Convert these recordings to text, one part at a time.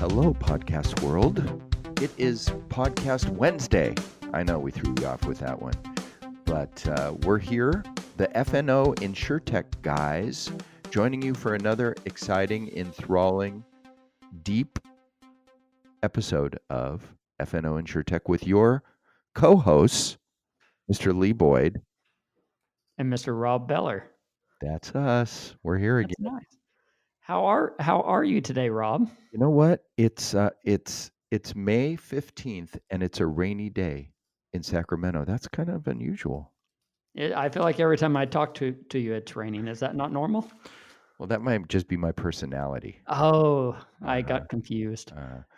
Hello, podcast world. It is Podcast Wednesday. I know we threw you off with that one, but we're here, the FNO InsureTech guys, joining you for another exciting, enthralling, deep episode of FNO InsureTech with your co-hosts, Mr. Lee Boyd. And Mr. Rob Beller. That's us. We're here again. That's nice. How are you today, Rob? You know what? It's May 15th and it's a rainy day in Sacramento. That's kind of unusual. I feel like every time I talk to you, it's raining. Is that not normal? Well, that might just be my personality. Oh, I got confused.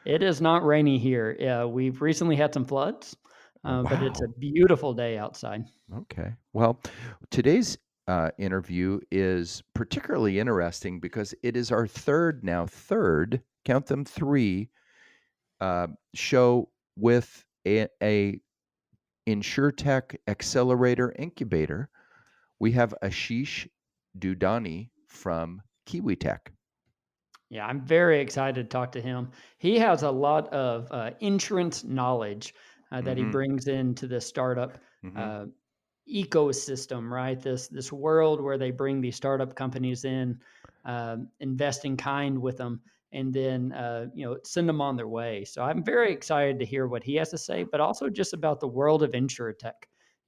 It is not rainy here. We've recently had some floods, but it's a beautiful day outside. Okay. Well, today's interview is particularly interesting because it is our third, count them three, show with a InsureTech accelerator incubator. We have Ashish Dudani from KiwiTech. Yeah, I'm very excited to talk to him. He has a lot of insurance knowledge that he brings into the startup ecosystem, right? This world where they bring these startup companies in, invest in kind with them, and then send them on their way. So I'm very excited to hear what he has to say, but also just about the world of InsureTech.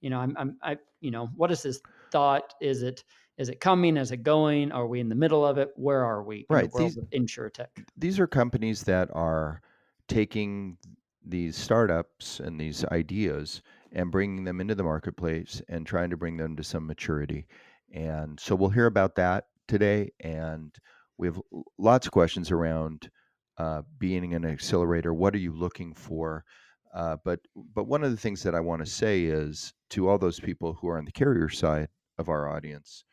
What is his thought? Is it coming? Is it going? Are we in the middle of it? Where are we in the world of InsureTech? These are companies that are taking these startups and these ideas and bringing them into the marketplace and trying to bring them to some maturity. And so we'll hear about that today. And we have lots of questions around being an accelerator. What are you looking for? But one of the things that I want to say is to all those people who are on the carrier side of our audience,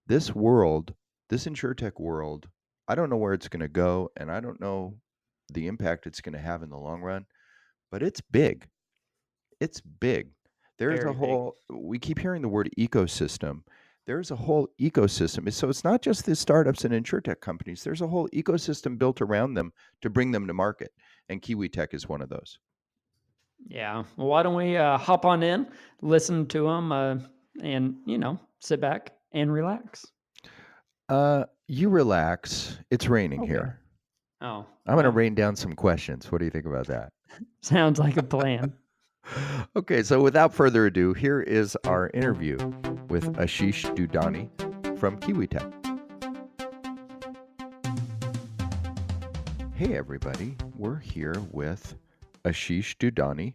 this world, this InsureTech world, I don't know where it's going to go, and I don't know the impact it's going to have in the long run, but it's big. It's big. There's a whole, we keep hearing the word ecosystem. There's a whole ecosystem. So it's not just the startups and InsureTech companies. There's a whole ecosystem built around them to bring them to market. And KiwiTech is one of those. Yeah. Well, why don't we hop on in, listen to them, and, sit back and relax. You relax. It's raining here. Oh. I'm going to rain down some questions. What do you think about that? Sounds like a plan. Okay, so without further ado, here is our interview with Ashish Dudani from KiwiTech. Hey everybody, we're here with Ashish Dudani,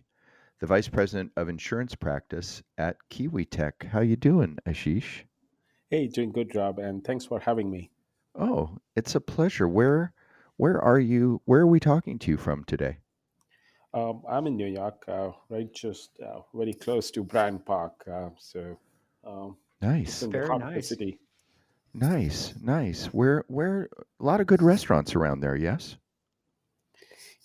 the Vice President of Insurance Practice at KiwiTech. How you doing, Ashish? Hey, doing good, Rob, and thanks for having me. Oh, it's a pleasure. Where are you? Where are we talking to you from today? I'm in New York, right, just very close to Bryant Park. Nice. In Very the heart of the nice. city. Nice. Where a lot of good restaurants around there, yes?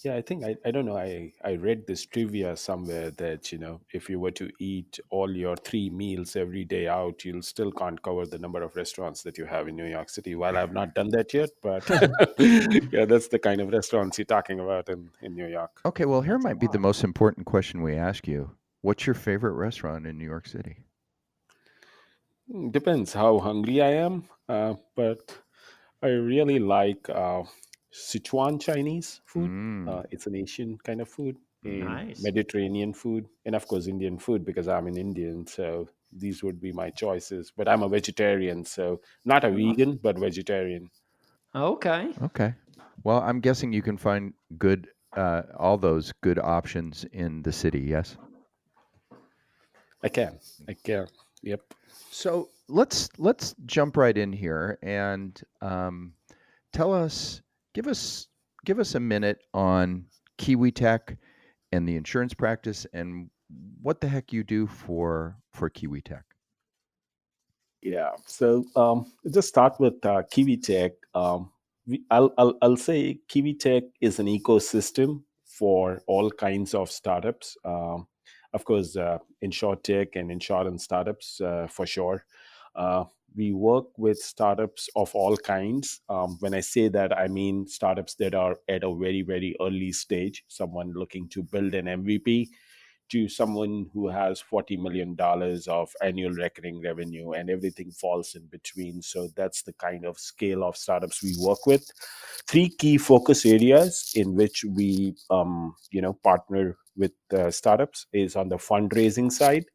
Yeah, I think I don't know. I read this trivia somewhere that if you were to eat all your 3 meals every day out, you'll still can't cover the number of restaurants that you have in New York City. Well, I've not done that yet, but yeah, that's the kind of restaurants you're talking about in New York. Okay, well, here might be the most important question we ask you. What's your favorite restaurant in New York City? Depends how hungry I am, but I really like Sichuan Chinese food. It's an Asian kind of food, and Nice. Mediterranean food, and of course Indian food because I'm an Indian. So these would be my choices. But I'm a vegetarian, so not a vegan, but vegetarian. Okay. Well, I'm guessing you can find good, all those good options in the city. Yes. I can. Yep. So let's jump right in here and give us a minute on KiwiTech and the insurance practice and what the heck you do for KiwiTech. Yeah. So just start with KiwiTech. I'll say KiwiTech is an ecosystem for all kinds of startups. Of course, InsureTech and insurance startups for sure. Uh, we work with startups of all kinds. When I say that, I mean startups that are at a very, very early stage, someone looking to build an MVP, to someone who has $40 million of annual recurring revenue, and everything falls in between. So that's the kind of scale of startups we work with. Three key focus areas in which we partner with startups is on the fundraising side.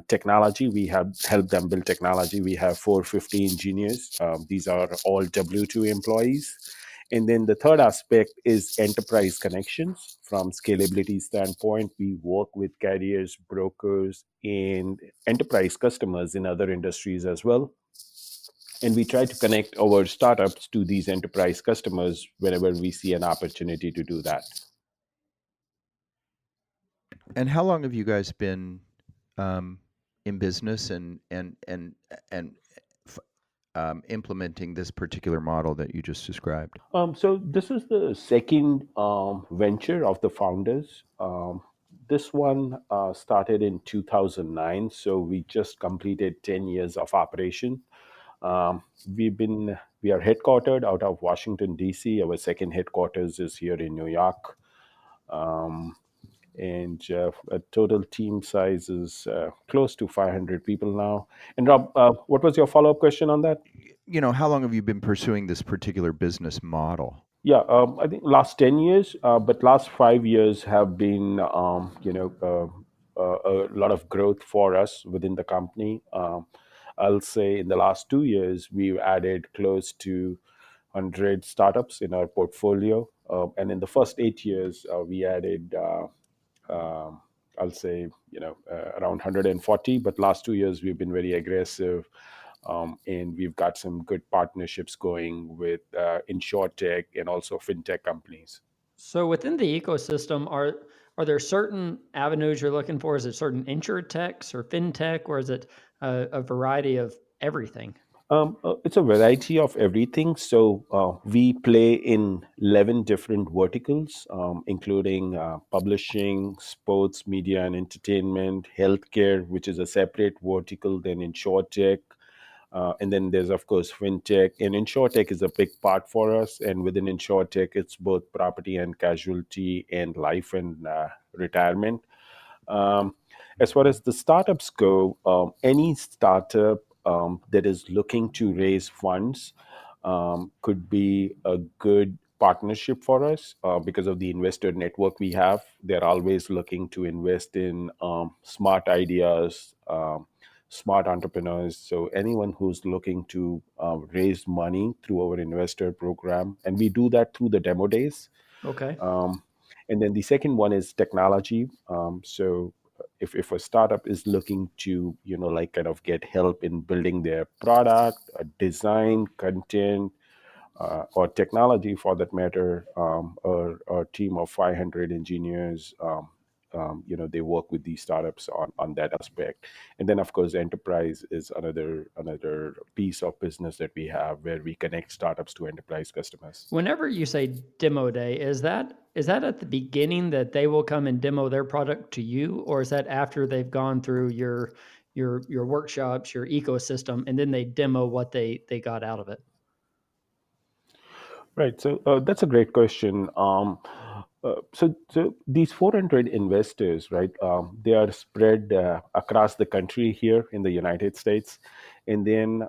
Technology, we have helped them build technology. We have 450 engineers. These are all W2 employees. And then the third aspect is enterprise connections. From scalability standpoint, we work with carriers, brokers, and enterprise customers in other industries as well. And we try to connect our startups to these enterprise customers whenever we see an opportunity to do that. And how long have you guys been um, in business and f- implementing this particular model that you just described? So this is the second venture of the founders. This one started in 2009, so we just completed 10 years of operation. Um, we are headquartered out of Washington D.C. Our second headquarters is here in New York, um, and a total team size is close to 500 people now. And Rob, what was your follow up question on that? How long have you been pursuing this particular business model? Yeah, I think last 10 years, but last 5 years have been, a lot of growth for us within the company. I'll say in the last 2 years, we've added close to 100 startups in our portfolio. And in the first 8 years, we added, I'll say, around 140. But last 2 years, we've been very aggressive, and we've got some good partnerships going with InsureTech and also fintech companies. So within the ecosystem, are there certain avenues you're looking for? Is it certain insuretechs or fintech, or is it a variety of everything? It's a variety of everything. So we play in 11 different verticals, including publishing, sports, media and entertainment, healthcare, which is a separate vertical, then InsureTech. And then there's, of course, fintech. And InsureTech is a big part for us. And within InsureTech, it's both property and casualty and life and retirement. Um, as far as the startups go, any startup that is looking to raise funds could be a good partnership for us because of the investor network we have. They're always looking to invest in smart ideas, smart entrepreneurs. So anyone who's looking to raise money through our investor program, and we do that through the demo days. Okay. um, and then the second one is technology. So if a startup is looking to, like kind of get help in building their product, design, content, or technology for that matter, or a team of 500 engineers, they work with these startups on that aspect. And then of course enterprise is another piece of business that we have, where we connect startups to enterprise customers. Whenever you say demo day, is that at the beginning that they will come and demo their product to you, or is that after they've gone through your workshops, your ecosystem, and then they demo what they got out of it? Right. So that's a great question. So these 400 investors, right? They are spread across the country here in the United States, and then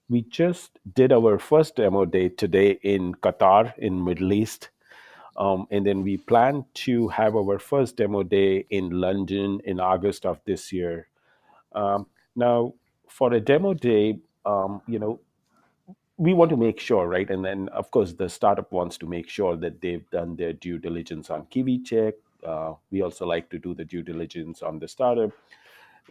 we just did our first demo day today in Qatar, in Middle East, and then we plan to have our first demo day in London in August of this year. Um, Now, for a demo day, we want to make sure, right? And then, of course, the startup wants to make sure that they've done their due diligence on KiwiTech. We also like to do the due diligence on the startup,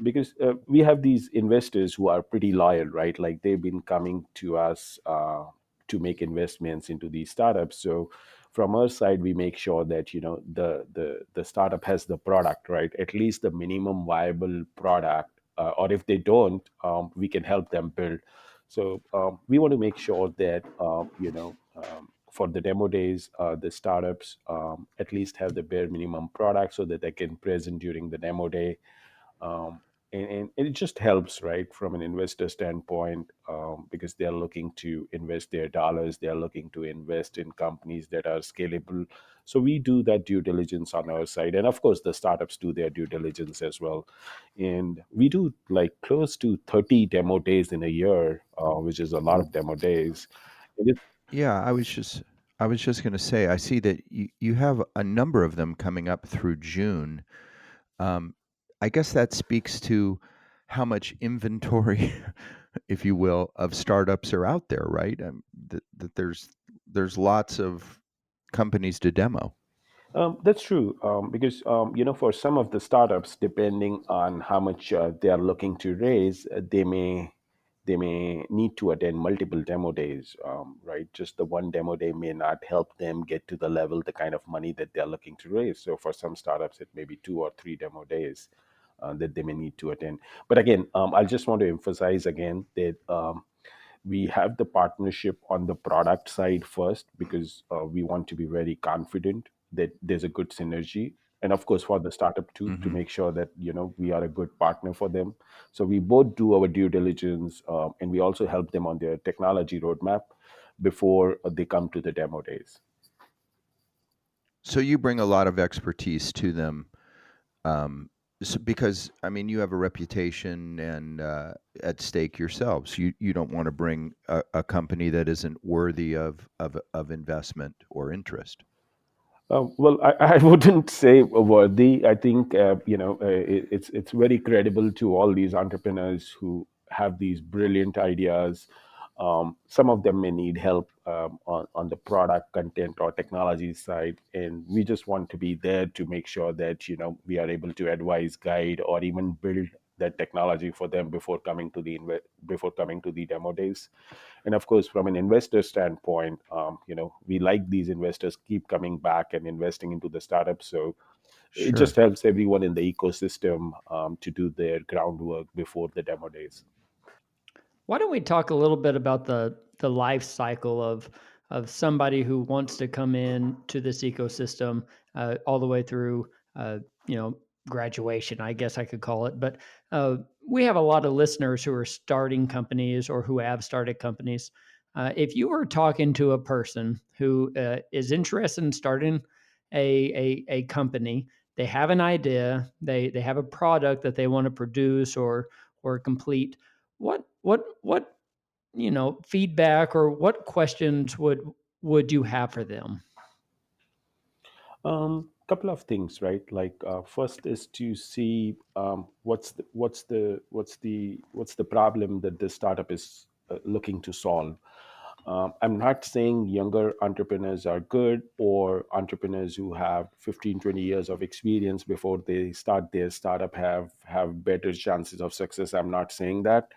because we have these investors who are pretty loyal, right? Like they've been coming to us to make investments into these startups. So from our side, we make sure that the startup has the product, right? At least the minimum viable product, or if they don't, we can help them build. So we want to make sure that for the demo days, the startups at least have the bare minimum product so that they can present during the demo day. and it just helps, right, from an investor standpoint, because they're looking to invest their dollars, they're looking to invest in companies that are scalable. So we do that due diligence on our side, and of course the startups do their due diligence as well. And we do like close to 30 demo days in a year, which is a lot of demo days. It is, Yeah, I was just going to say, I see that you have a number of them coming up through June. Um, I guess that speaks to how much inventory, if you will, of startups are out there, right? That there's lots of companies to demo. That's true, because for some of the startups, depending on how much they are looking to raise, they may need to attend multiple demo days, right? Just the one demo day may not help them get to the level, the kind of money that they're looking to raise. So for some startups, it may be 2 or 3 demo days that they may need to attend. But again, I just want to emphasize again that we have the partnership on the product side first, because we want to be very confident that there's a good synergy, and of course for the startup too, to Hmm. make sure that we are a good partner for them. So we both do our due diligence, and we also help them on their technology roadmap before they come to the demo days. So you bring a lot of expertise to them, because I mean you have a reputation and at stake yourselves. You don't want to bring a company that isn't worthy of investment or interest. Well, I wouldn't say worthy. I think it's very credible to all these entrepreneurs who have these brilliant ideas. Some of them may need help on the product, content, or technology side, and we just want to be there to make sure that we are able to advise, guide, or even build that technology for them before coming to the demo days. And of course, from an investor standpoint, we like these investors keep coming back and investing into the startup. So it just Sure. helps everyone in the ecosystem to do their groundwork before the demo days. Why don't we talk a little bit about the life cycle of somebody who wants to come in to this ecosystem, all the way through, uh, you know, graduation, I guess I could call it. But uh, we have a lot of listeners who are starting companies or who have started companies. If you were talking to a person who is interested in starting a company, they have an idea, they have a product that they want to produce or complete. What feedback or what questions would you have for them? Couple of things, right? Like first is to see what's the problem that this startup is looking to solve. I'm not saying younger entrepreneurs are good, or entrepreneurs who have 15, 20 years of experience before they start their startup have better chances of success. I'm not saying that.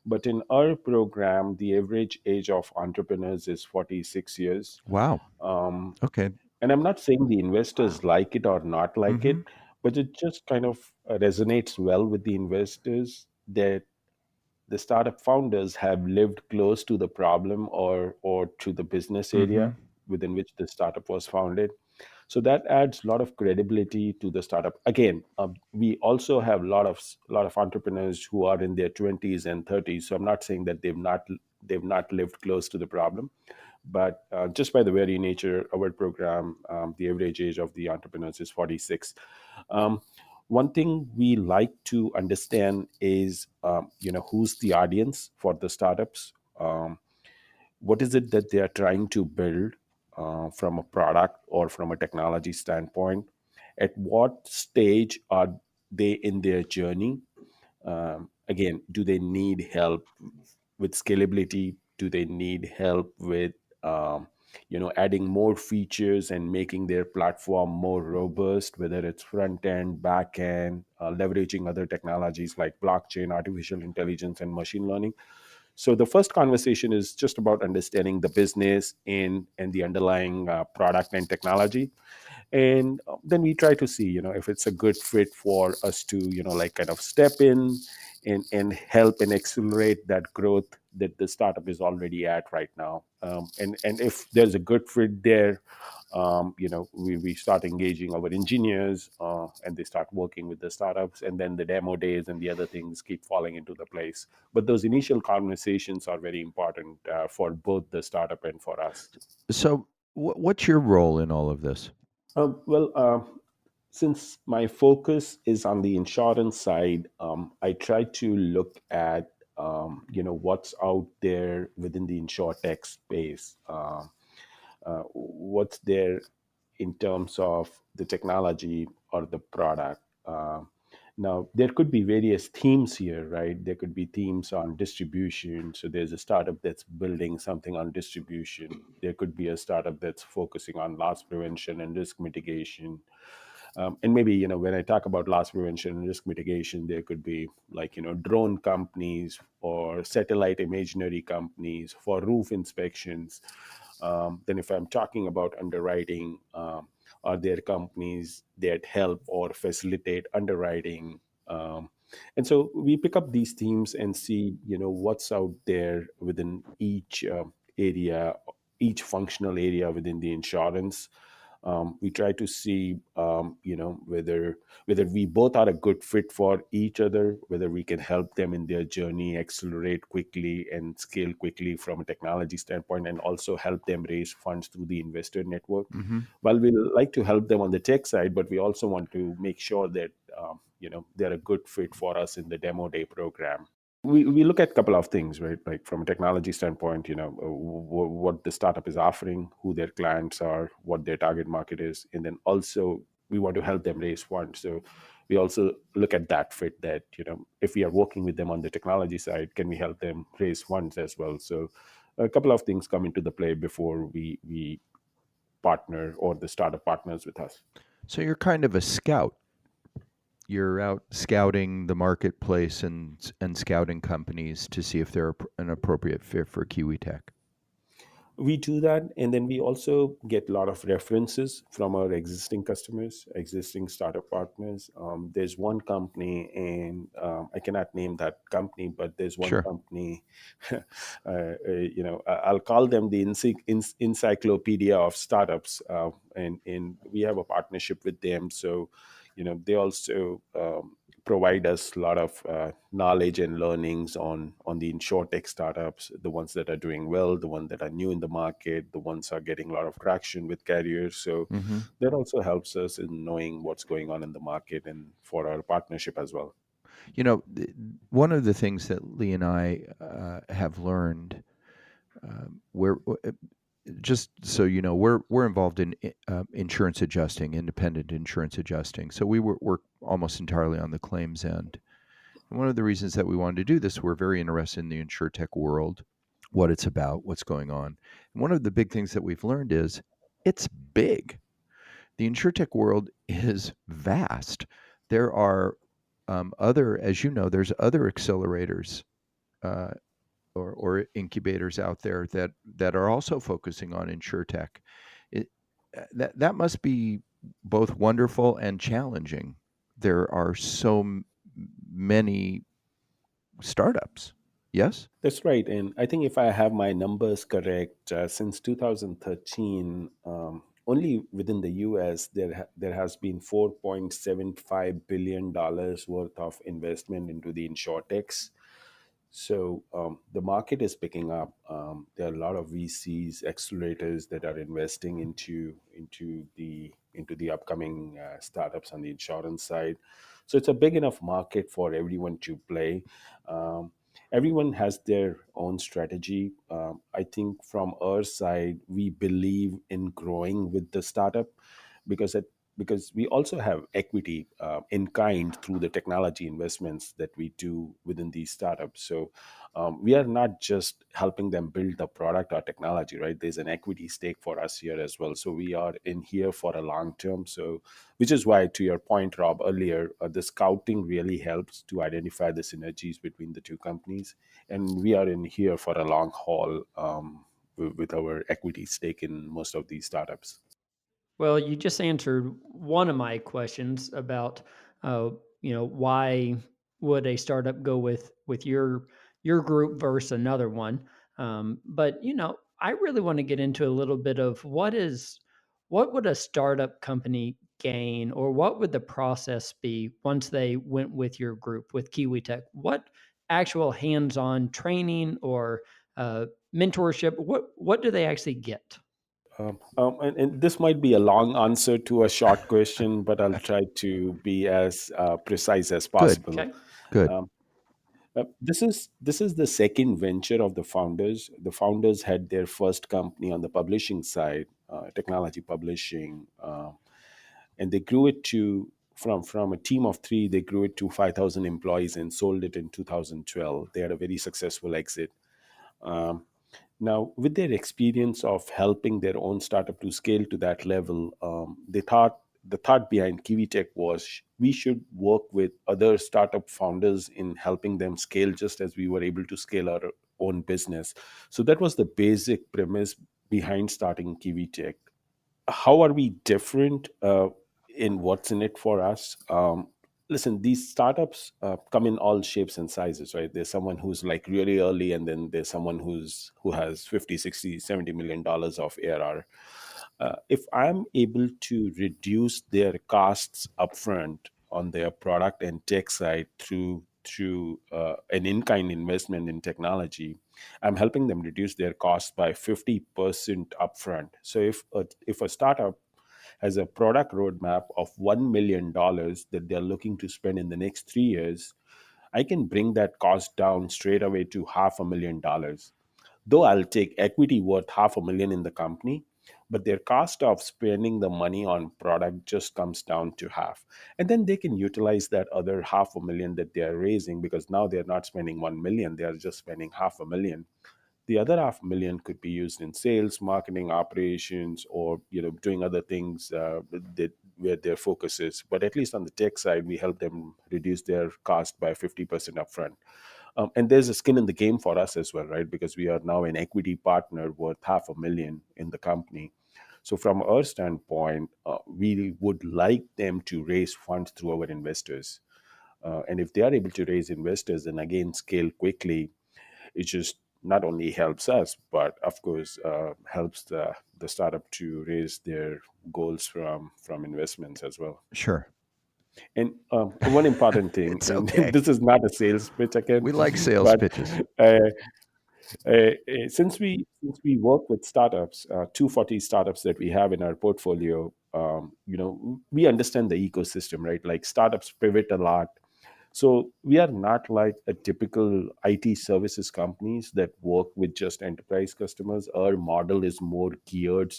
But in our program, the average age of entrepreneurs is 46 years. Wow. Um, Okay. and I'm not saying the investors like it or not like Hmm. it, but it just kind of resonates well with the investors that the startup founders have lived close to the problem or to the business Hmm. area within which the startup was founded. So that adds a lot of credibility to the startup. Again, we also have a lot of entrepreneurs who are in their 20s and 30s. So I'm not saying that they've not lived close to the problem, but just by the very nature of our program, the average age of the entrepreneurs is 46. um, One thing we like to understand is who's the audience for the startups. What is it that they are trying to build, from a product or from a technology standpoint? At what stage are they in their journey? Again, do they need help with scalability? Do they need help with adding more features and making their platform more robust, whether it's front end, back end, leveraging other technologies like blockchain, artificial intelligence, and machine learning? So the first conversation is just about understanding the business and the underlying product and technology. And then we try to see if it's a good fit for us to like kind of step in and help and accelerate that growth that the startup is already at right now. And if there's a good fit there, we start engaging our engineers, and they start working with the startups, and then the demo days and the other things keep falling into the place. But those initial conversations are very important for both the startup and for us. So, what's your role in all of this? Well, since my focus is on the insurance side, I try to look at what's out there within the insurtech space. What's there in terms of the technology or the product. Now, there could be various themes here, right? There could be themes on distribution. So there's a startup that's building something on distribution. There could be a startup that's focusing on loss prevention and risk mitigation. And maybe, when I talk about loss prevention and risk mitigation, there could be like, drone companies or satellite imagery companies for roof inspections. Then if I'm talking about underwriting, are there companies that help or facilitate underwriting? And so we pick up these themes and see, what's out there within each area, each functional area within the insurance. We try to see, whether we both are a good fit for each other, whether we can help them in their journey accelerate quickly and scale quickly from a technology standpoint, and also help them raise funds through the investor network. Mm-hmm. Well, we like to help them on the tech side, but we also want to make sure that they're a good fit for us in the demo day program. We look at a couple of things, right? Like from a technology standpoint, what the startup is offering, who their clients are, what their target market is, and then also we want to help them raise funds. So we also look at that fit, that if we are working with them on the technology side, can we help them raise funds as well? So a couple of things come into the play before we partner or the startup partners with us. So you're kind of a scout. You're out scouting the marketplace and scouting companies to see if they're an appropriate fit for KiwiTech. We do that, and then we also get a lot of references from our existing customers, existing startup partners. There's one company, and I cannot name that company, but there's one Sure. company. I'll call them the encyclopedia of startups, and we have a partnership with them. So they also provide us a lot of knowledge and learnings on the insurtech startups, the ones that are doing well, the ones that are new in the market, the ones are getting a lot of traction with carriers. So Mm-hmm. that also helps us in knowing what's going on in the market and for our partnership as well. One of the things that Lee and I have learned, we're just so you know, we're involved in insurance adjusting, independent insurance adjusting. So we work almost entirely on the claims end. And one of the reasons that we wanted to do this, we're very interested in the insurtech world, what it's about, what's going on. And one of the big things that we've learned is it's big. The insurtech world is vast. There are as you know, there's other accelerators uh, or incubators out there that are also focusing on insurtech. It, that must be both wonderful and challenging. There are so many startups. Yes? That's right. And I think if I have my numbers correct, since 2013, only within the US, there has been $4.75 billion worth of investment into the insurtechs. So the market is picking up. There are a lot of VCs, accelerators that are investing into the upcoming startups on the insurance side. So it's a big enough market for everyone to play. Um, Everyone has their own strategy. I think from our side, we believe in growing with the startup because because we also have equity in kind through the technology investments that we do within these startups. So we are not just helping them build the product or technology, right? There's an equity stake for us here as well. So we are in here for a long term. So which is why, to your point, Rob, earlier, the scouting really helps to identify the synergies between the two companies. And we are in here for a long haul with our equity stake in most of these startups. Well, you just answered one of my questions about, why would a startup go with your group versus another one. But I really want to get into a little bit of what would a startup company gain, or what would the process be once they went with your group with KiwiTech? What actual hands-on training or mentorship? What do they actually get? And this might be a long answer to a short question, but I'll try to be as precise as Good, possible. Okay. good. Um, this is the second venture of the founders. The founders had their first company on the publishing side, technology publishing, and they grew it to from a team of three. They grew it to 5,000 employees and sold it in 2012. They had a very successful exit. Um, Now, with their experience of helping their own startup to scale to that level, the thought behind KiwiTech was we should work with other startup founders in helping them scale, just as we were able to scale our own business. So that was the basic premise behind starting KiwiTech. How are we different in what's in it for us? Listen, these startups come in all shapes and sizes, right? There's someone who's like really early, and then there's someone who has 50, 60, 70 million dollars of ARR. If I'm able to reduce their costs upfront on their product and tech side through an in-kind investment in technology, I'm helping them reduce their costs by 50% upfront. So if a startup has a product roadmap of $1 million that they're looking to spend in the next 3 years, I can bring that cost down straight away to $500,000. Though I'll take equity worth 500,000 in the company, but their cost of spending the money on product just comes down to half. And then they can utilize that other 500,000 that they're raising, because now they're not spending 1 million, they're just spending 500,000. The other 500,000 could be used in sales, marketing, operations, or doing other things where their focus is. But at least on the tech side, we help them reduce their cost by 50% upfront. And there's a skin in the game for us as well, right? Because we are now an equity partner worth 500,000 in the company. So from our standpoint, we would like them to raise funds through our investors. And if they are able to raise investors and again scale quickly, it just not only helps us, but of course helps the startup to raise their goals from investments as well. Sure. And one important thing, It's and okay. this is not a sales pitch again, We like sales but pitches. uh, since we work with startups, 240 startups that we have in our portfolio, we understand the ecosystem, right? Like startups pivot a lot. So we are not like a typical IT services companies that work with just enterprise customers. Our model is more geared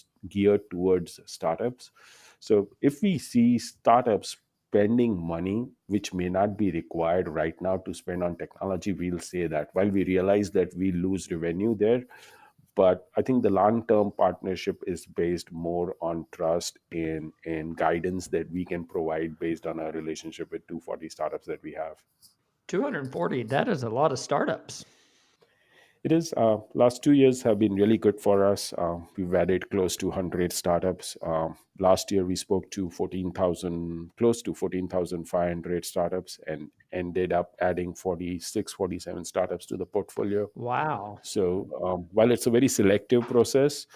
towards startups. So if we see startups spending money which may not be required right now to spend on technology, we'll say that. While we realize that we lose revenue there, but I think the long-term partnership is based more on trust and guidance that we can provide based on our relationship with 240 startups that we have. 240, that is a lot of startups. It is. Last 2 years have been really good for us. We've added close to 100 startups. Last year, we spoke to 14,000, close to 14,500 startups, and ended up adding 46, 47 startups to the portfolio. Wow. So while it's a very selective process,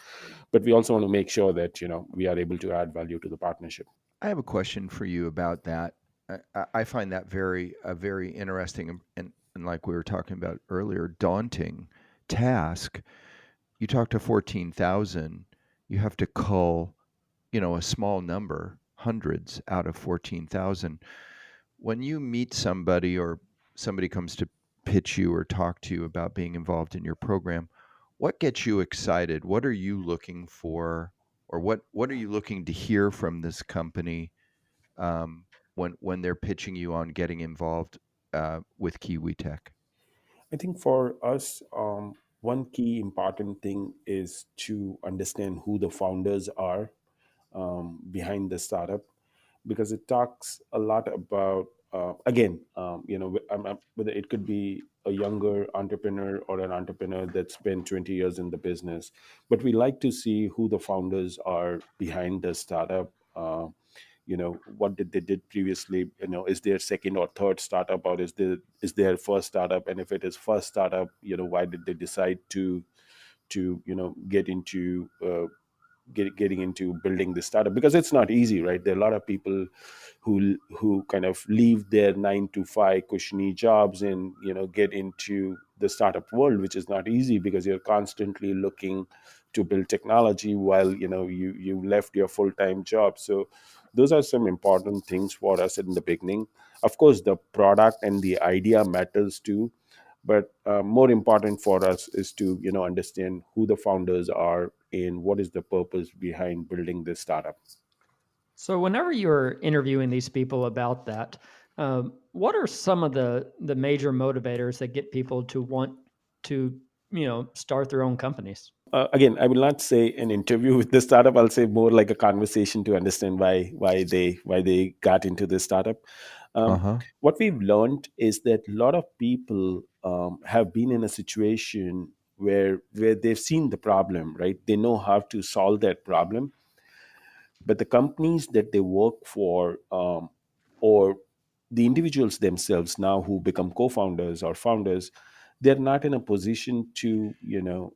but we also want to make sure that we are able to add value to the partnership. I have a question for you about that. I find that a very interesting and like we were talking about earlier, daunting task. You talk to 14,000, you have to cull, a small number, hundreds out of 14,000. When you meet somebody or somebody comes to pitch you or talk to you about being involved in your program, what gets you excited? What are you looking for, or what are you looking to hear from this company when they're pitching you on getting involved with KiwiTech? I think for us, one key important thing is to understand who the founders are behind the startup, because it talks a lot about again, whether it could be a younger entrepreneur or an entrepreneur that spent 20 years in the business, but we like to see who the founders are behind the startup. what did they did previously, is their second or third startup, or is their first startup, and if it is first startup, why did they decide to get into getting into building this startup, because it's not easy, right? There are a lot of people who kind of leave their 9 to 5 cushiony jobs and get into the startup world, which is not easy because you're constantly looking to build technology while you left your full-time job. So those are some important things for us in the beginning. Of course, the product and the idea matters too, but more important for us is to understand who the founders are and what is the purpose behind building this startup. So whenever you're interviewing these people about that, what are some of the major motivators that get people to want to start their own companies? Again, I will not say an interview with the startup. I'll say more like a conversation to understand why they got into this startup. Um, Uh-huh. what we've learned is that a lot of people have been in a situation where they've seen the problem, right? They know how to solve that problem, but the companies that they work for, or the individuals themselves now who become co-founders or founders, they're not in a position to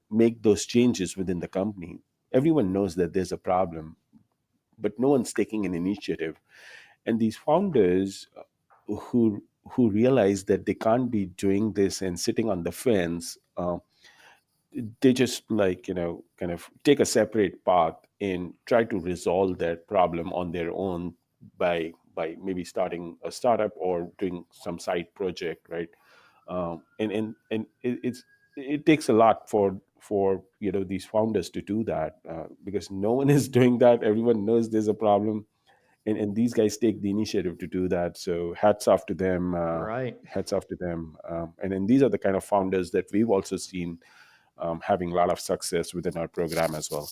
make those changes within the company. Everyone knows that there's a problem, but no one's taking an initiative. And these founders who realize that they can't be doing this and sitting on the fence, they just kind of take a separate path and try to resolve that problem on their own by maybe starting a startup or doing some side project, right? And it takes a lot for these founders to do that, because no one is doing that. Everyone knows there's a problem, and these guys take the initiative to do that. So hats off to them. Right. Hats off to them. And then these are the kind of founders that we've also seen having a lot of success within our program as well.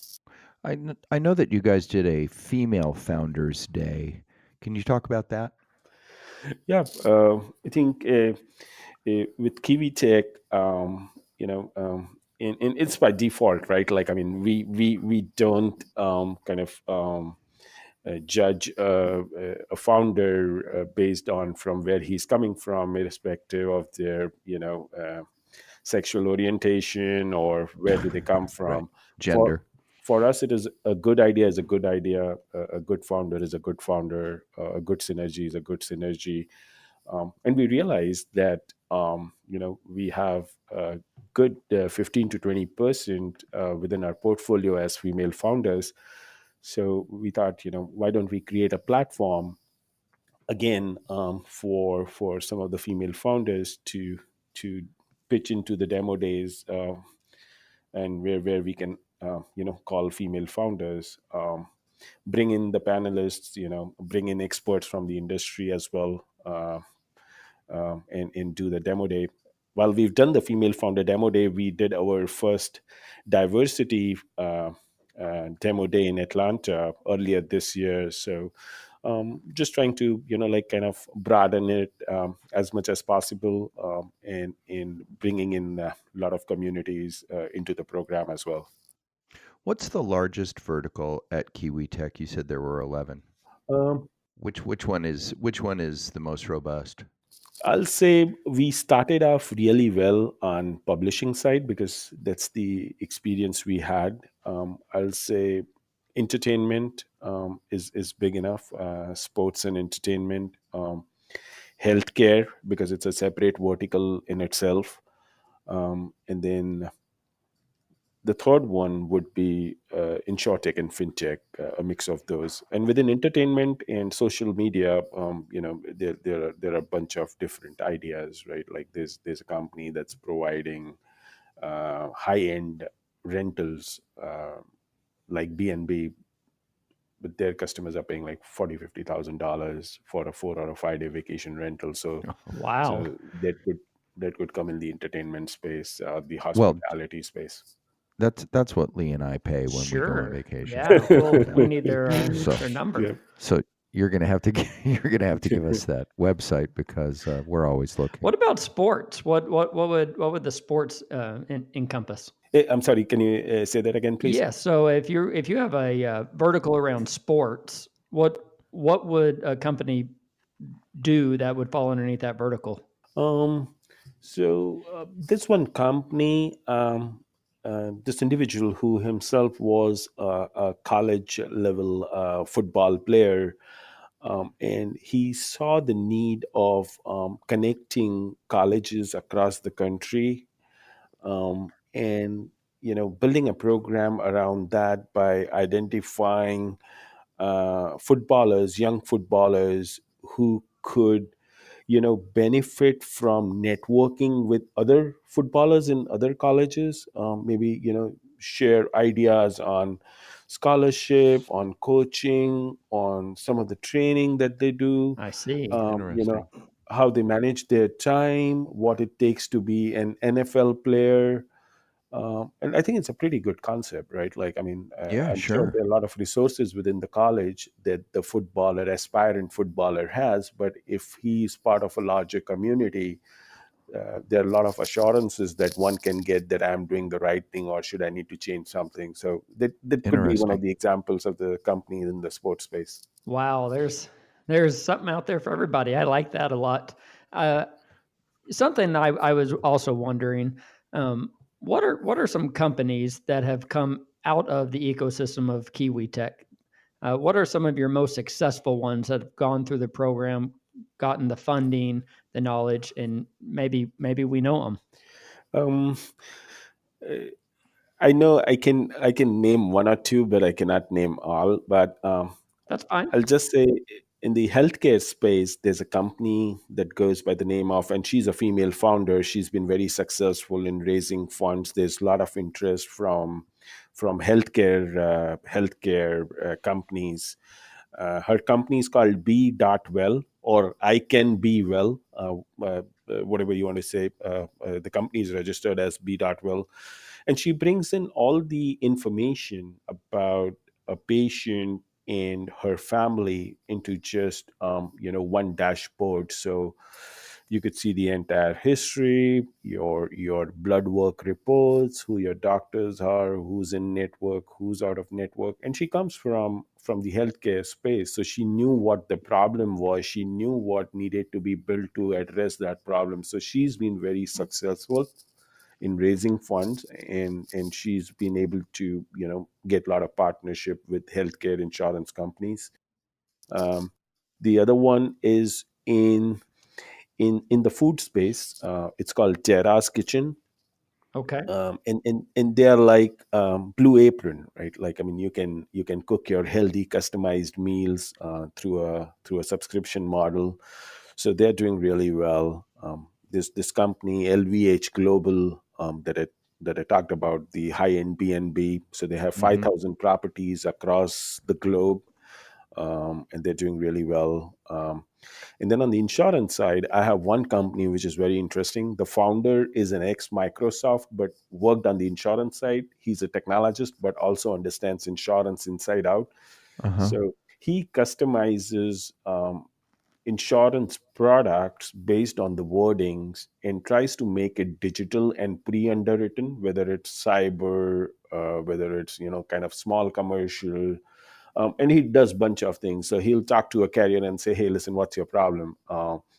I know that you guys did a female founders day. Can you talk about that? Yeah, I think with KiwiTech, and it's by default, right? Like, I mean, we don't kind of judge a founder based on from where he's coming from, irrespective of their sexual orientation or where do they come Right. from. For Gender. for us, it is a good idea is a good idea. A good founder is a good founder. A good synergy is a good synergy. And we realized that we have a good 15 to 20% within our portfolio as female founders. So we thought, why don't we create a platform again, for some of the female founders to pitch into the demo days, and where we can call female founders, bring in the panelists, bring in experts from the industry as well, and do the demo day. While we've done the female founder demo day, we did our first diversity demo day in Atlanta earlier this year. So just trying to kind of broaden it as much as possible, and in bringing in a lot of communities into the program as well. What's the largest vertical at KiwiTech? You said there were 11. Um, Which one is the most robust? I'll say we started off really well on publishing side because that's the experience we had. I'll say entertainment is big enough. Sports and entertainment, healthcare because it's a separate vertical in itself, and then the third one would be InsureTech and FinTech, a mix of those. And within entertainment and social media, there are a bunch of different ideas, right? Like there's a company that's providing high end rentals, like B&B, but their customers are paying like $40,000-$50,000 for a 4 or 5 day vacation rental. So Wow. so that could come in the entertainment space, the Well, hospitality space. that's what Lee and I pay when we go on Sure. vacation. Yeah. Well, we need So their number. Yeah. so you're gonna have to give us that website because we're always looking. What about sports? What would the sports encompass? I'm sorry. Can you say that again, please? Yeah. So if you have a vertical around sports, what would a company do that would fall underneath that vertical? Um, this one company, this individual who himself was a college level football player, and he saw the need of connecting colleges across the country, and building a program around that by identifying young footballers who could benefit from networking with other footballers in other colleges, maybe share ideas on scholarship, on coaching, on some of the training that they do, I see. um, you Interesting. know how they manage their time, what it takes to be an NFL player. And I think it's a pretty good concept, right? Like, I mean, Yeah, I'm sure sure. there are a lot of resources within the college that the aspirant footballer has, but if he's part of a larger community, there are a lot of assurances that one can get that I'm doing the right thing, or should I need to change something. So that could be one of Interesting. the examples of the company in the sports space. Wow, there's something out there for everybody. I like that a lot. Uh, Something I was also wondering, what are some companies that have come out of the ecosystem of KiwiTech? What are some of your most successful ones that have gone through the program, gotten the funding, the knowledge, and maybe we know them? Um, I know I can name one or two, but I cannot name all. But That's fine. I'll just say in the healthcare space, there's a company that goes by the name of, and she's a female founder. She's been very successful in raising funds. There's a lot of interest from healthcare companies. Her company is called B. Dot Well, or I Can Be Well, whatever you want to say. The company is registered as B. Dot Well, and she brings in all the information about a patient and her family into just one dashboard. So you could see the entire history, your blood work reports, who your doctors are, who's in network, who's out of network. And she comes from the healthcare space, so she knew what the problem was. She knew what needed to be built to address that problem. So she's been very successful in raising funds, and she's been able to get a lot of partnership with healthcare insurance companies. um, the other one is in the food space. It's called Terra's Kitchen. Okay. And they're like Blue Apron, right? Like, I mean, you can cook your healthy customized meals through a subscription model. So they're doing really well. This company LVH Global, that I talked about, the high end BNB. So they have Hmm. 5,000 properties across the globe, and they're doing really well. And then on the insurance side, I have one company which is very interesting. The founder is an ex Microsoft, but worked on the insurance side. He's a technologist, but also understands insurance inside out. Uh-huh. So he customizes insurance products based on the wordings and tries to make it digital and pre-underwritten, whether it's cyber, whether it's kind of small commercial. And he does a bunch of things. So he'll talk to a carrier and say, hey, listen, what's your problem?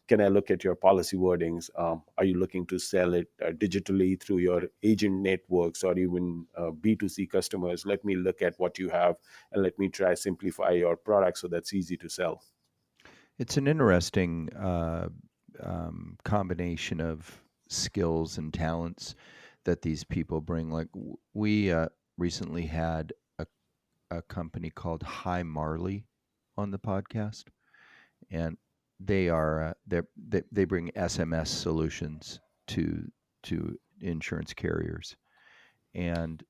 Can I look at your policy wordings? Are you looking to sell it digitally through your agent networks, or even B2C customers? Let me look at what you have, and let me try simplify your product so that's easy to sell. It's an interesting combination of skills and talents that these people bring. Like we recently had a company called Hi Marley on the podcast, and they bring SMS solutions to insurance carriers. And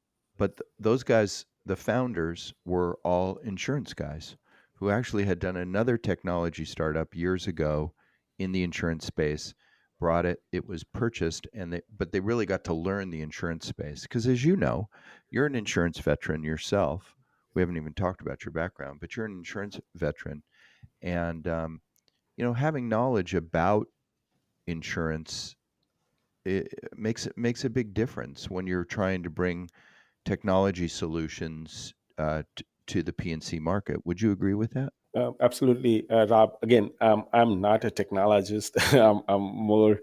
those guys, the founders, were all insurance guys who actually had done another technology startup years ago in the insurance space, brought it, it was purchased, and they really got to learn the insurance space because, as you know, you're an insurance veteran yourself. We haven't even talked about your background, but you're an insurance veteran, and having knowledge about insurance, it makes a big difference when you're trying to bring technology solutions to the PNC market. Would you agree with that? Absolutely, Rob. Again, I'm not a technologist. I'm more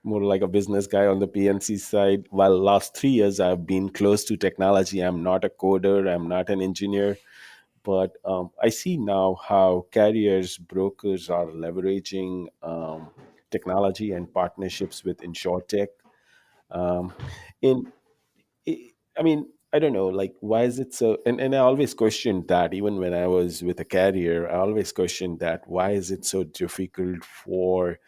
like a business guy on the PNC side. While last 3 years I've been close to technology, I'm not a coder. I'm not an engineer, but I see now how carriers, brokers are leveraging technology and partnerships with InsureTech. Um, in I mean, I don't know, like, why is it so? And I always questioned that, even when I was with a carrier, I always questioned that. Why is it so difficult for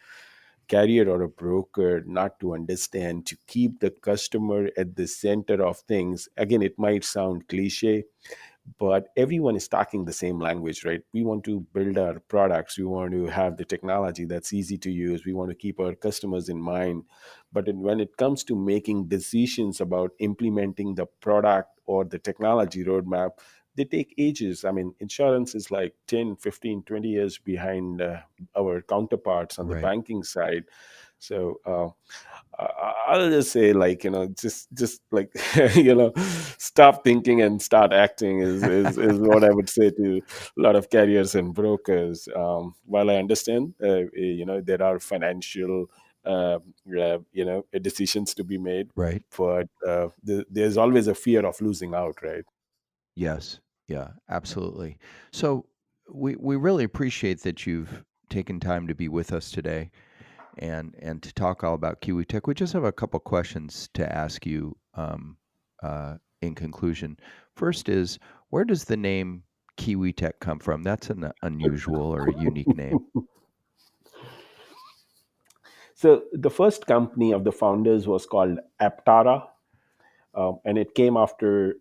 carrier or a broker not to understand to keep the customer at the center of things? Again, it might sound cliche, but everyone is talking the same language, right? We want to build our products, we want to have the technology that's easy to use, we want to keep our customers in mind. But when it comes to making decisions about implementing the product or the technology roadmap, they take ages. I mean, insurance is like 10, 15, 20 years behind our counterparts on the Right. banking side. So I'll just say, like, just like, stop thinking and start acting is what I would say to a lot of carriers and brokers. While I understand, there are financial, decisions to be made, Right. but there's always a fear of losing out, right? Yes. Yeah, absolutely. So we really appreciate that you've taken time to be with us today and to talk all about KiwiTech. We just have a couple questions to ask you in conclusion. First is, where does the name KiwiTech come from? That's an unusual or a unique name. So the first company of the founders was called Aptara, and it came after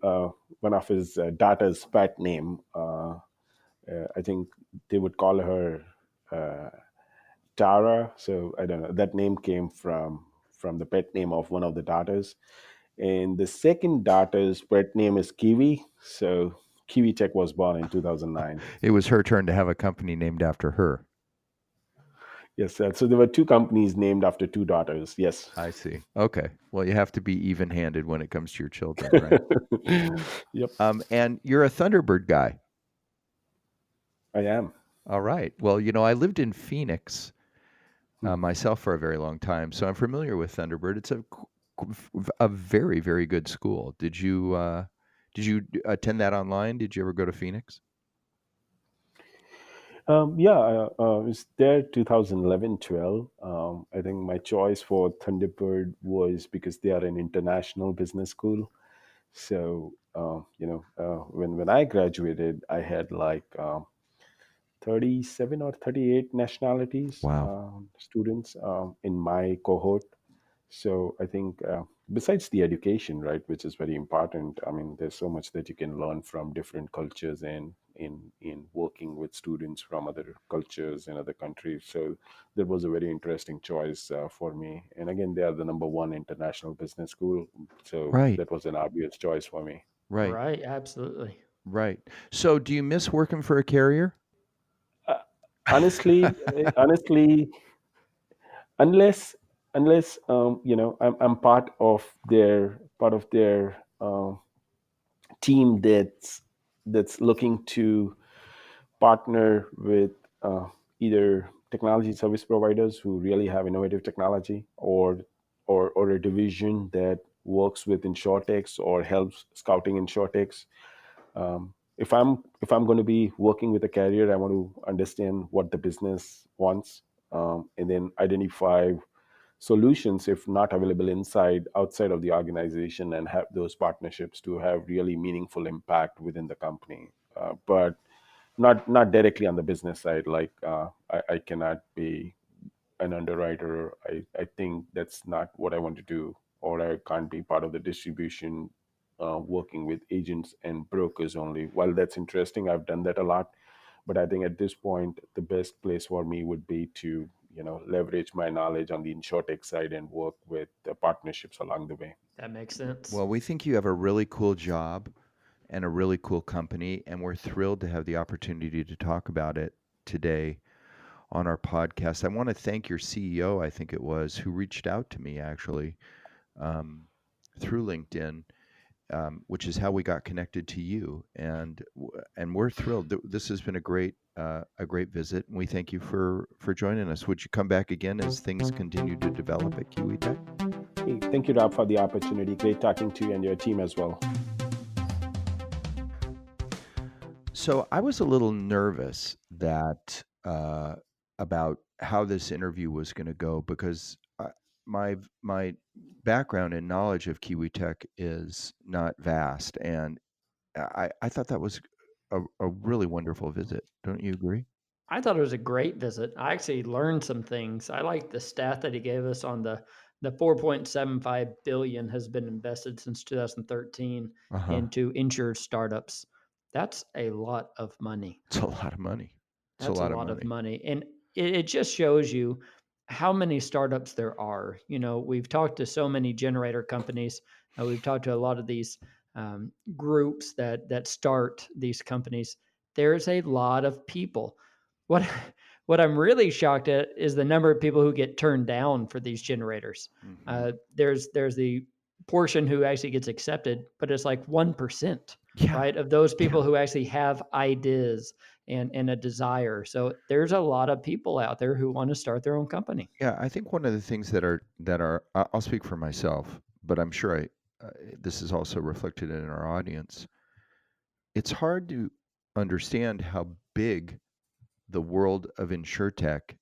one of his daughter's pet name. I think they would call her uh, Tara. So I don't know. That name came from the pet name of one of the daughters, and the second daughter's pet name is Kiwi. So Kiwi Tech was born in 2009. It was her turn to have a company named after her. Yes, so there were two companies named after two daughters. Yes. I see. Okay. Well, you have to be even-handed when it comes to your children, right? Yep, And you're a Thunderbird guy. I am. All right. Well, I lived in Phoenix Mhm. myself for a very long time, so I'm familiar with Thunderbird. It's a very, very good school. Did you attend that online? Did you ever go to Phoenix? Yeah, it was there 2011, 12. I think my choice for Thunderbird was because they are an international business school. So, when I graduated, I had like 37 or 38 nationalities, Wow. students in my cohort. So I think, besides the education, right, which is very important. I mean, there's so much that you can learn from different cultures and in working with students from other cultures in other countries. So that was a very interesting choice for me. And again, they are the number one international business school, so Right. that was an obvious choice for me. Right. Right, absolutely. Right. So, do you miss working for a carrier? Uh, honestly, unless I'm part of their team that's looking to partner with either technology service providers who really have innovative technology, or a division that works with insurtechs or helps scouting insurtechs. If I'm going to be working with a carrier, I want to understand what the business wants, and then identify solutions, if not available inside outside of the organization, and have those partnerships to have really meaningful impact within the company. But not directly on the business side. Like, I cannot be an underwriter. I think that's not what I want to do, or I can't be part of the distribution, working with agents and brokers only. While that's interesting, I've done that a lot, but I think at this point, the best place for me would be to, leverage my knowledge on the insurtech side and work with the partnerships along the way. That makes sense. Well, we think you have a really cool job and a really cool company, and we're thrilled to have the opportunity to talk about it today on our podcast. I want to thank your CEO, I think it was, who reached out to me actually um, through LinkedIn. which is how we got connected to you, and we're thrilled. This has been a great visit, and we thank you for joining us. Would you come back again as things continue to develop at KiwiTech? Hey, thank you, Rob, for the opportunity. Great talking to you and your team as well. So I was a little nervous that about how this interview was going to go, because my background and knowledge of KiwiTech is not vast, and I thought that was a really wonderful visit. Don't you agree? I thought it was a great visit. I actually learned some things. I like the stat that he gave us on the 4.75 billion has been invested since 2013 Uh-huh. into insured startups. That's a lot of money. It's a lot of money. It's a That's a lot of lot of money. money. And it just shows you how many startups there are. We've talked to so many generator companies. We've talked to a lot of these groups that start these companies. There's a lot of people. What what I'm really shocked at is the number of people who get turned down for these generators. Mhm. There's the portion who actually gets accepted, but it's like 1%, Yeah. right, of those people Yeah. who actually have ideas and a desire. So there's a lot of people out there who want to start their own company. Yeah, I think one of the things that are I'll speak for myself, but I'm sure this is also reflected in our audience. It's hard to understand how big the world of InsureTech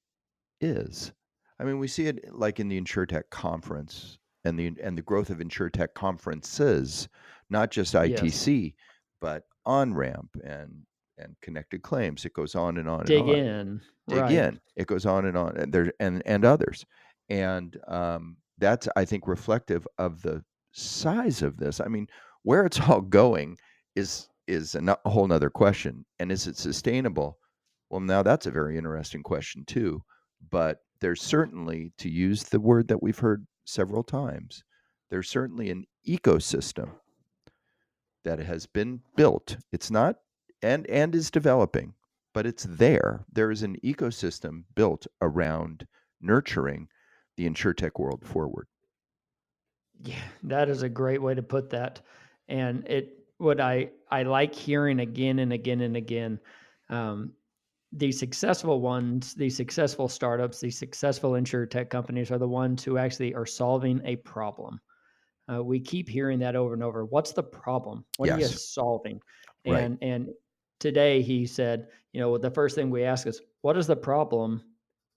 is. I mean, we see it like in the InsureTech conference and the growth of InsureTech conferences, not just Yes. ITC, but on-ramp and connected claims. It goes on and on and Dig on. in. Dig Right. in. It goes on, and there and others. And that's, I think, reflective of the size of this. I mean, where it's all going is a whole nother question. And is it sustainable? Well, now that's a very interesting question too. But there's certainly, to use the word that we've heard several times, there's certainly an ecosystem that has been built. It's not and is developing, but it's there. There is an ecosystem built around nurturing the InsureTech world forward. Yeah, that is a great way to put that. And what I like hearing again and again and again, um, these successful ones, these successful startups, these successful insurtech companies are the ones who actually are solving a problem. We keep hearing that over and over. What's the problem? What are you Yes, solving? right. And today he said, the first thing we ask is, what is the problem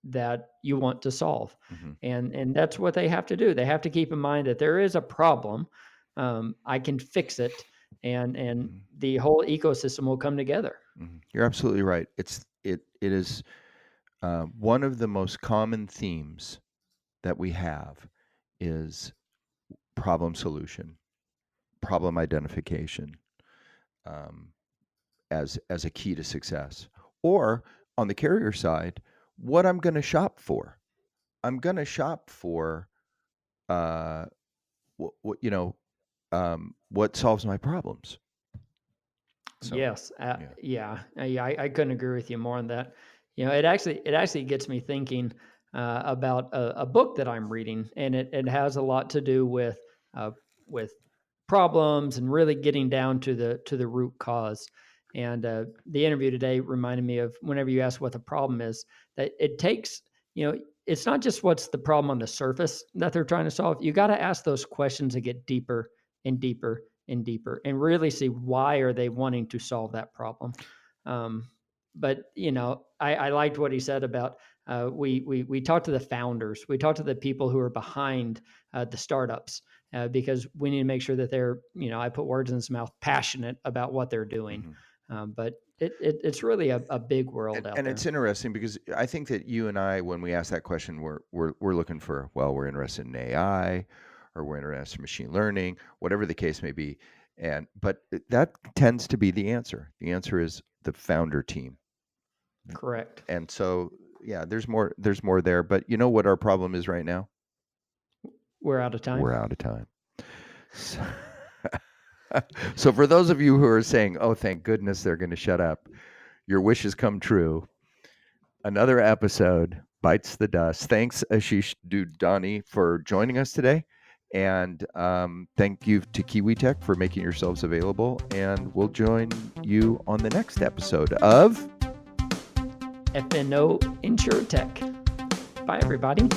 that you want to solve? Hmm. And that's what they have to do. They have to keep in mind that there is a problem. I can fix it, and Hmm. the whole ecosystem will come together. Hmm. You're absolutely right. It is one of the most common themes that we have is problem solution, problem identification, um, as a key to success. Or on the carrier side, what I'm going to shop for. I'm going to shop for uh, what solves my problems. So Yes, yeah, yeah, I couldn't agree with you more on that. It actually gets me thinking about a book that I'm reading, and it has a lot to do uh, with problems and really getting down to the root cause. And the interview today reminded me of whenever you ask what the problem is, that it takes it's not just what's the problem on the surface that they're trying to solve. You got to ask those questions and get deeper and deeper and deeper and really see why are they wanting to solve that problem. um, but I liked what he said about we talked to the founders, we talked to the people who are behind the startups, because we need to make sure that they're, I put words in his mouth, passionate about what they're doing. hmm But it's really a big world out and it's there. interesting because I think that you and I, when we ask that question, we're looking for, well, we're interested in AI, or we're interested in machine learning, whatever the case may be, but that tends to be the answer. The answer is the founder team. Correct. And so, yeah, there's more there, but you know what our problem is right now? We're out of time. We're out of time. So, so for those of you who are saying, "Oh, thank goodness they're going to shut up," your wishes come true. Another episode bites the dust. Thanks, Ashish Dudani, for joining us today. And thank you to KiwiTech for making yourselves available. And we'll join you on the next episode of FNO InsureTech. Bye, everybody.